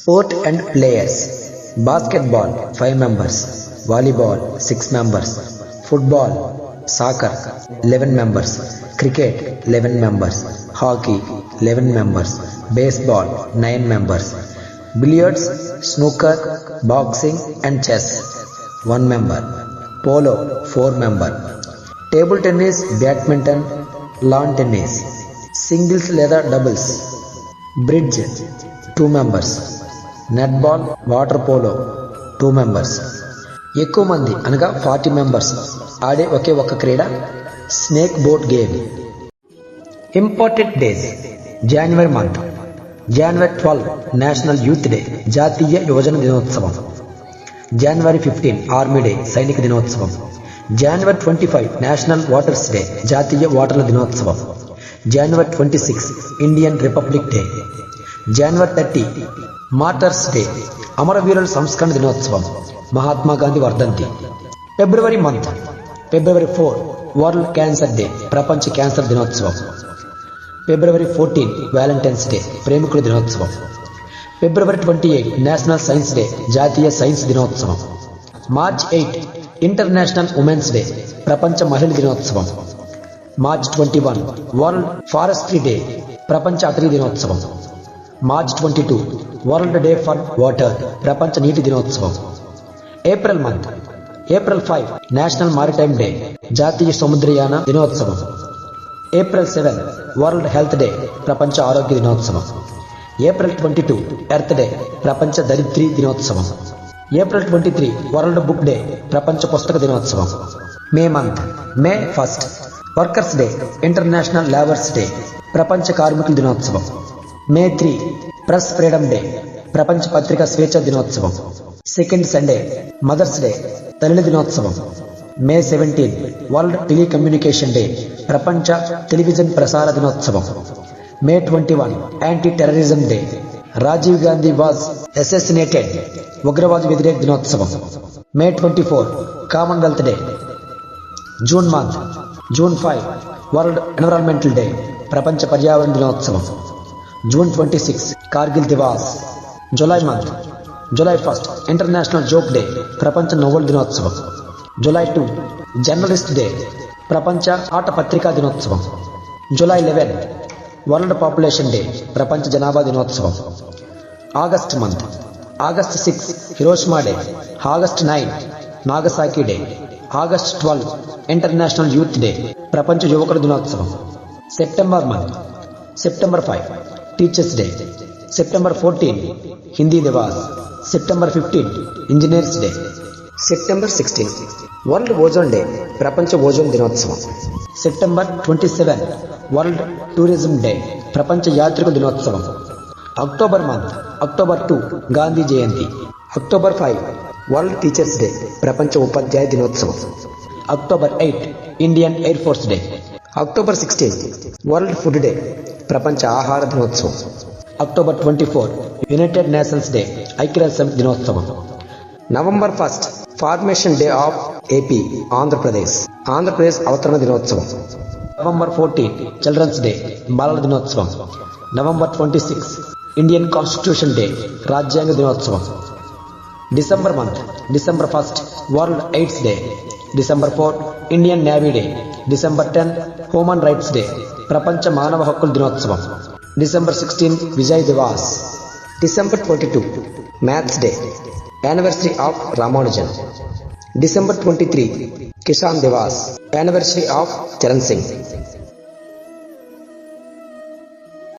Sport and players. Basketball 5 members, volleyball 6 members, football, soccer 11 members, cricket 11 members, hockey 11 members, baseball 9 members, billiards, snooker, boxing and chess 1 member, polo 4 member, table tennis, badminton, lawn tennis, singles లేదా doubles, bridge 2 members, netball, water polo 2 members. ఎక్కువ మంది అనగా 40 members ఆడే ఒకే ఒక్క క్రీడ snake boat game. Important days. January month. January 12 national youth day, జాతీయ యువజన దినోత్సవం. జనవరి 15 ఆర్మీ డే, సైనిక దినోత్సవం. జనవరి 25 నేషనల్ వాటర్స్ డే, జాతీయ ఓటర్ల దినోత్సవం. జనవరి 26 ఇండియన్ రిపబ్లిక్ డే. జనవరి 30 మార్టర్స్ డే, అమరవీరుల సంస్కరణ దినోత్సవం, మహాత్మా గాంధీ వర్ధంతి. ఫిబ్రవరి మంత్. ఫిబ్రవరి 4 వరల్డ్ క్యాన్సర్ డే, ప్రపంచ క్యాన్సర్ దినోత్సవం. ఫిబ్రవరి 14 వ్యాలంటైన్స్ డే, ప్రేమికుల దినోత్సవం. ఫిబ్రవరి 28 నేషనల్ సైన్స్ డే, జాతీయ సైన్స్ దినోత్సవం. మార్చ్ 8 ఇంటర్నేషనల్ ఉమెన్స్ డే, ప్రపంచ మహిళల దినోత్సవం. మార్చ్ 21 వరల్డ్ ఫారెస్ట్రీ డే, ప్రపంచ అటవీ దినోత్సవం. March 22 world day for water, ప్రపంచ నీటి దినోత్సవం. April month. April 5 national maritime day, జాతీయ సముద్రయాన దినోత్సవం. ఏప్రిల్ 7 వరల్డ్ హెల్త్ డే, ప్రపంచ ఆరోగ్య దినోత్సవం. ఏప్రిల్ 22 ఎర్త్ డే, ప్రపంచ దరిద్రీ దినోత్సవం. ఏప్రిల్ 23 వరల్డ్ బుక్ డే, ప్రపంచ పుస్తక దినోత్సవం. May month. May 1 workers day, international labours day, ప్రపంచ కార్మికుల దినోత్సవం. మే 3 ప్రెస్ ఫ్రీడమ్ డే, ప్రపంచ పత్రికా స్వేచ్ఛ దినోత్సవం. సెకండ్ సండే మదర్స్ డే, తల్లి దినోత్సవం. మే 17 వరల్డ్ టెలికమ్యూనికేషన్ డే, ప్రపంచ టెలివిజన్ ప్రసార దినోత్సవం. May 21 anti terrorism day, Rajiv Gandhi was assassinated, ఉగ్రవాద వ్యతిరేక దినోత్సవం. May 24 commonwealth day. June month. June 5 world environmental day, ప్రపంచ పర్యావరణ దినోత్సవం. June 26 Kargil Diwas. July month. July 1 international joke day, ప్రపంచ నవ్వుల దినోత్సవం. జులై 2 జర్నలిస్ట్ డే, ప్రపంచ ఆట పత్రికా దినోత్సవం. జులై 11 వరల్డ్ పాపులేషన్ డే, ప్రపంచ జనాభా దినోత్సవం. August month. August 6 Hiroshima day. August 9 Nagasaki day. August 12 international youth day, ప్రపంచ యువకుల దినోత్సవం. September month. September 5 teachers day. September 14 Hindi Diwas. September 15 engineers day. September 16 world ozone day, ప్రపంచ ఓజోన్ దినోత్సవం. సెప్టెంబర్ 27 వరల్డ్ టూరిజం డే, ప్రపంచ యాత్రిక దినోత్సవం. October month. October 2 Gandhi Jayanti. October 5 world teachers day, ప్రపంచ ఉపాధ్యాయ దినోత్సవం. October 8 Indian air force day. October 16 world food day, ప్రపంచ ఆహార దినోత్సవం. అక్టోబర్ 24 యునైటెడ్ నేషన్స్ డే, ఐక్యరాజ్య సమితి దినోత్సవం. November 1 formation day of AP, Andhra Pradesh, Andhra Pradesh అవతరణ దినోత్సవం. నవంబర్ 14 చిల్డ్రన్స్ డే, బాలల దినోత్సవం. నవంబర్ 26 ఇండియన్ కాన్స్టిట్యూషన్ డే, రాజ్యాంగ దినోత్సవం. December month. December 1 world AIDS day. December 4 Indian navy day. December 10 human rights day, ప్రపంచ మానవ హక్కుల దినోత్సవం. December 16 Vijay Diwas. December 22 maths day, anniversary of Ramanujan. December 23 Kisan Diwas, anniversary of Charan Singh.